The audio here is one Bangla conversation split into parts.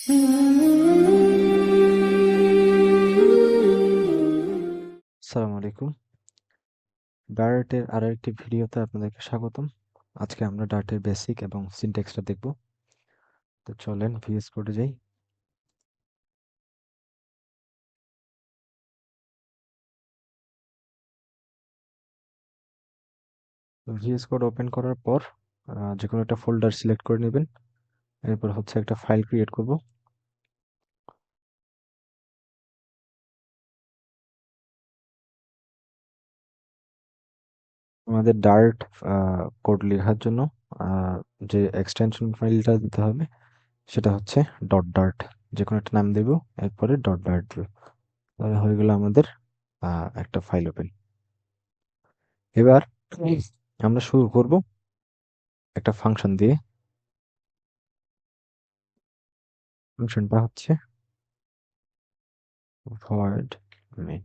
আসসালামু আলাইকুম। ডার্টের আরো একটি ভিডিওতে আপনাদেরকে স্বাগতম। আজকে আমরা ডার্টের বেসিক এবং সিনট্যাক্সটা দেখব। তো চলেন ভিএস কোডে যাই। তো ভিএস কোড ওপেন করার পর যে কোনো একটা ফোল্ডার সিলেক্ট করে নেবেন। এরপর হচ্ছে একটা ফাইল ক্রিয়েট করব। আমাদের ডার্ট কোড লেখার জন্য যে এক্সটেনশন ফাইলটা দিতে হবে সেটা হচ্ছে ডট ডার্ট। যে কোনো একটা নাম দেব, এরপরে ডট ডার্ট দেব। তাহলে হয়ে গেল আমাদের একটা ফাইল ওপেন। এবার আমরা শুরু করব একটা ফাংশন দিয়ে। ফাংশনটা হচ্ছে void main।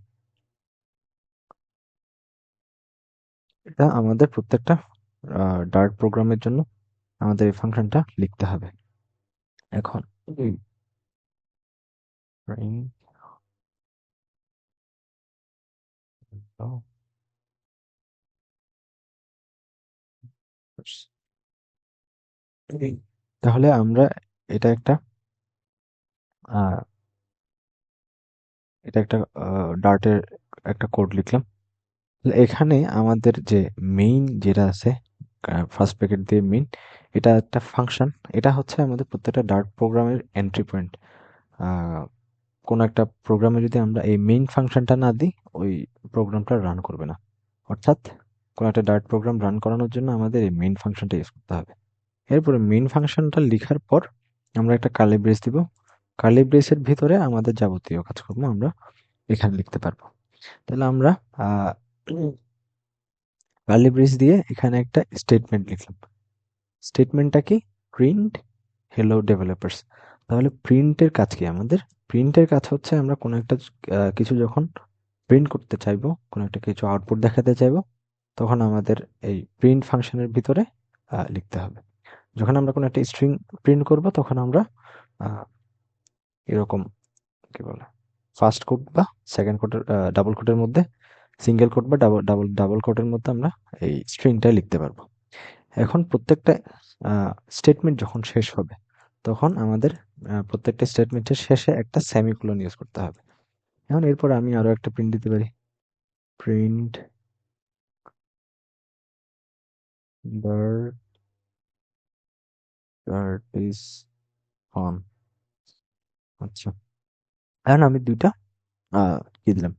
এটা আমাদের প্রত্যেকটা ডার্ট প্রোগ্রামের জন্য আমাদের এই ফাংশনটা লিখতে হবে। এখন print তাহলে আমরা এটা একটা আহ, এটা একটা ডার্টের একটা কোড লিখলাম। তাহলে এখানে আমাদের যে মেইন যেটা আছে, ফার্স্ট ব্র্যাকেট দিয়ে মেইন, এটা একটা ফাংশন। এটা হচ্ছে আমাদের প্রত্যেকটা ডার্ট প্রোগ্রামের এন্ট্রি পয়েন্ট। কোনো একটা প্রোগ্রামে যদি আমরা এই মেইন ফাংশনটা না দিই, ওই প্রোগ্রামটা রান করবে না। অর্থাৎ কোনো একটা ডার্ট প্রোগ্রাম রান করানোর জন্য আমাদের এই মেইন ফাংশনটা ইউজ করতে হবে। এরপরে মেইন ফাংশনটা লেখার পর আমরা একটা কার্লি ব্রেস দিব। কার্লি ব্রেসের ভিতরে আমাদের যাবতীয় কাজকর্ম আমরা এখানে লিখতে পারবো। তাহলে আমরা কার্লি ব্রেস দিয়ে এখানে একটা স্টেটমেন্ট লিখলাম। স্টেটমেন্টটা কি? Print hello developers. তাহলে প্রিন্টের কাজ কি আমাদের? প্রিন্টের কাজ হচ্ছে আমরা কোনো একটা কিছু যখন প্রিন্ট করতে চাইবো, কোনো একটা কিছু আউটপুট দেখাতে চাইবো, তখন আমাদের এই প্রিন্ট ফাংশনের ভিতরে লিখতে হবে। যখন আমরা কোনো একটা স্ট্রিং প্রিন্ট করব, তখন আমরা আহ, এরকম কি বলে ফার্স্ট কোট বা সেকেন্ড কোটের ডাবল কোটের মধ্যে, সিঙ্গেল কোট বা ডাবল ডাবল ডাবল কোটের মধ্যে আমরা এই স্ট্রিংটা লিখতে পারবো। এখন প্রত্যেকটা স্টেটমেন্ট যখন শেষ হবে, তখন আমাদের প্রত্যেকটা স্টেটমেন্টের শেষে একটা সেমিকোলন ইউজ করতে হবে। এখন এরপর আমি আরো একটা প্রিন্ট দিতে পারি, প্রিন্ট বার্ড ইজ অন। আচ্ছা, এখন আমি দুইটা কি দিলাম,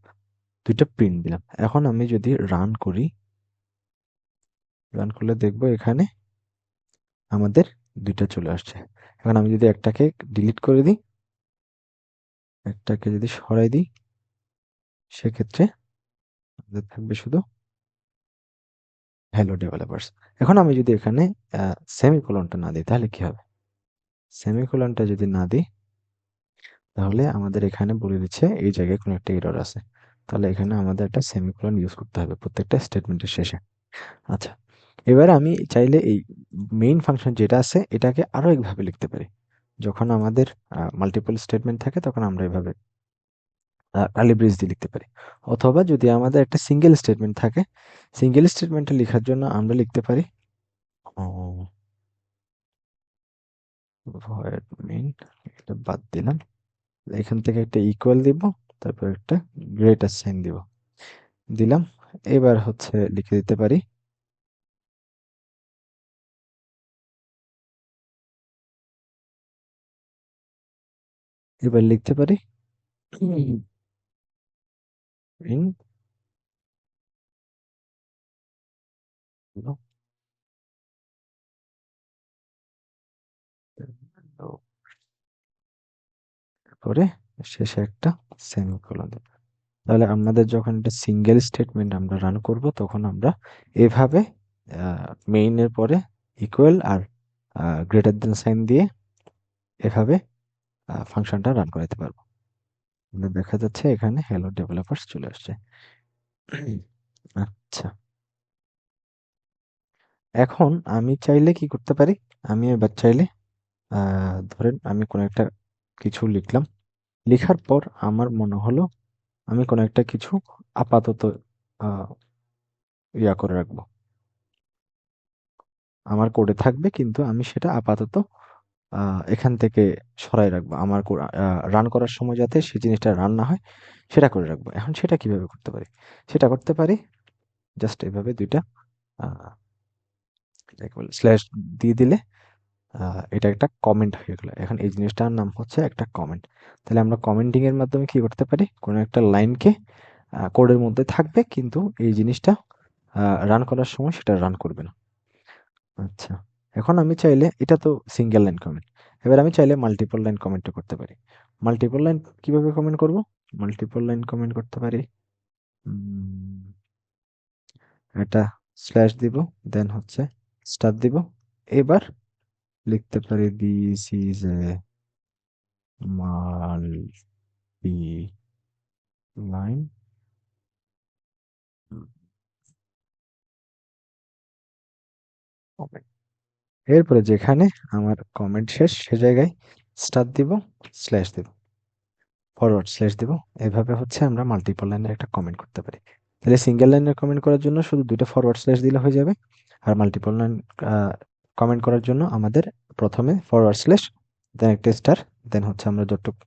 দুইটা প্রিন্ট দিলাম। এখন আমি যদি রান করি, রান করলে দেখবো এখানে আমাদের দুইটা চলে আসছে। এখন আমি যদি একটাকে ডিলিট করে দিই, একটাকে যদি সরাই দিই, সেক্ষেত্রে আমাদের থাকবে শুধু হ্যালো ডেভেলপার্স। এখন আমি যদি এখানে সেমিকোলনটা না দিই, তাহলে কি হবে? সেমিকোলনটা যদি না দিই, তাহলে আমাদের এখানে বলে দিচ্ছে এই জায়গায় কোনো একটা এরর আছে। তাহলে এখানে আমাদের একটা সেমিকোলন ইউজ করতে হবে প্রত্যেকটা স্টেটমেন্টের শেষে। আচ্ছা, এবার আমি চাইলে এই মেইন ফাংশন যেটা আছে এটাকে আরো একভাবে লিখতে পারি। যখন আমাদের মাল্টিপল স্টেটমেন্ট থাকে, তখন আমরা এভাবে কার্লি ব্রেস দিয়ে লিখতে পারি। অথবা যদি আমাদের একটা সিঙ্গেল স্টেটমেন্ট থাকে, সিঙ্গেল স্টেটমেন্টটা লেখার জন্য আমরা লিখতে পারি ভয়েড মেইন। এটা বাদ দিলাম। এখান থেকে একটা ইকুয়াল দিব, তারপর একটা গ্রেটার সাইন দিব, দিলাম। এবার হচ্ছে লিখে দিতে পারি, এবার লিখতে পারি প্রিন্ট করে শেষে একটা সেমিকোলন দেব। তাহলে আমাদের যখন একটা সিঙ্গেল স্টেটমেন্ট আমরা রান করব, তখন আমরা এভাবে মেইনের পরে ইকুয়াল আর গ্রেটার দেন সাইন দিয়ে এভাবে ফাংশনটা রান করাতে পারবো। আমাদের দেখা যাচ্ছে এখানে হ্যালো ডেভেলপার্স চলে আসছে। আচ্ছা, এখন আমি চাইলে কি করতে পারি? আমি এবার চাইলে ধরেন আমি কোনো একটা কিছু লিখলাম। লেখার পর আমার মনে হলো আমি কোনো একটা কিছু আপাতত আহ, করে রাখবো। আমার কোডে থাকবে কিন্তু আমি সেটা আপাতত এখান থেকে সরাই রাখবো। আমার রান করার সময় যাতে সেই জিনিসটা রান না হয় সেটা করে রাখবো। এখন সেটা কিভাবে করতে পারি? সেটা করতে পারি জাস্ট এভাবে ২ টা আহ, এটাকে বলে স্ল্যাশ দিয়ে দিলে এটা একটা কমেন্ট হয়ে গেল। এখন এই জিনিসটার নাম হচ্ছে একটা কমেন্ট। তাহলে আমরা কমেন্টিং এর মাধ্যমে কি করতে পারি? কোনো একটা লাইনকে কোডের মধ্যে থাকবে কিন্তু এই জিনিসটা রান করার সময় সেটা রান করবে না। আচ্ছা। এখন আমি চাইলে এটা তো সিঙ্গেল লাইন কমেন্ট। এবার আমি চাইলে মাল্টিপল লাইন কমেন্টও করতে পারি। মাল্টিপল লাইন কিভাবে কমেন্ট করব? মাল্টিপল লাইন কমেন্ট করতে পারি। উম, এটা স্ল্যাশ দিব, দেন হচ্ছে স্টার দিব। এবার লিখতে পারি this is a multi line comment. এরপরে যেখানে আমার কমেন্ট শেষ সে জায়গায় স্টার দিব, স্ল্যাশ দিব, ফরওয়ার্ড স্ল্যাশ দিব। এভাবে হচ্ছে আমরা মাল্টিপল লাইনের একটা কমেন্ট করতে পারি। তাহলে সিঙ্গেল লাইনের কমেন্ট করার জন্য শুধু ২ টা ফরওয়ার্ড স্ল্যাশ দিলে হয়ে যাবে। আর মাল্টিপল লাইন কমেন্ট করার জন্য আমাদের প্রথমে ফরওয়ার্ড স্ল্যাশ, দেন একটা স্টার, দেন হচ্ছে আমরা যতটুকু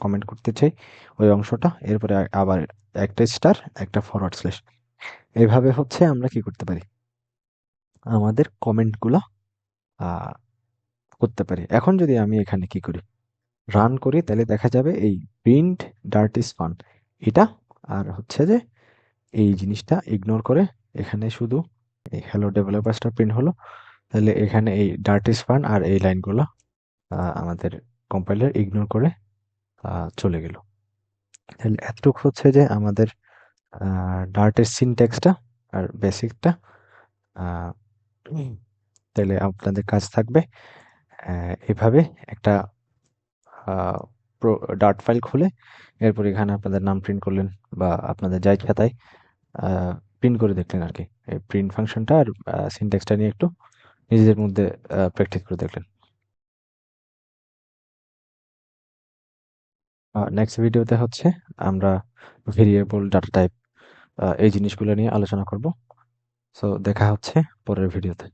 কমেন্ট করতে চাই ওই অংশটা, এরপরে আবার একটা স্টার, একটা ফরওয়ার্ড স্ল্যাশ। এভাবে হচ্ছে আমরা কি করতে পারি? আমাদের কমেন্টগুলো আ করতে পারি। এখন যদি আমি এখানে কি করি? রান করি তাহলে দেখা যাবে এই প্রিন্ট ডার্ট ইজ ফান এটা আর হচ্ছে যে এই জিনিসটা ইগনোর করে এখানে শুধু এই হ্যালো ডেভেলপার্সটা প্রিন্ট হলো। তাহলে এখানে এই ডার্ট ইজ ফান আর এই লাইনগুলো আমাদের কম্পাইলার ইগনোর করে চলে গেল। তাহলে এতটুকু হচ্ছে যে আমাদের ডার্টের সিনট্যাক্সটা আর বেসিকটা। আহ, উম, তাহলে আপনাদের কাজ থাকবে এভাবে একটা ডার্ট ফাইল খুলে এরপর এখানে আপনাদের নাম প্রিন্ট করলেন বা আপনাদের যা ইচ্ছা তাই প্রিন্ট করে দেখলেন আর কি। এই প্রিন্ট ফাংশনটা আর সিনট্যাক্সটা নিয়ে একটু নিজেদের মধ্যে প্র্যাকটিস করে দেখলেন। নেক্সট ভিডিওতে হচ্ছে আমরা ভেরিয়েবল ডাটা টাইপ এই জিনিসগুলো নিয়ে আলোচনা করব। সো দেখা হচ্ছে পরের ভিডিওতে।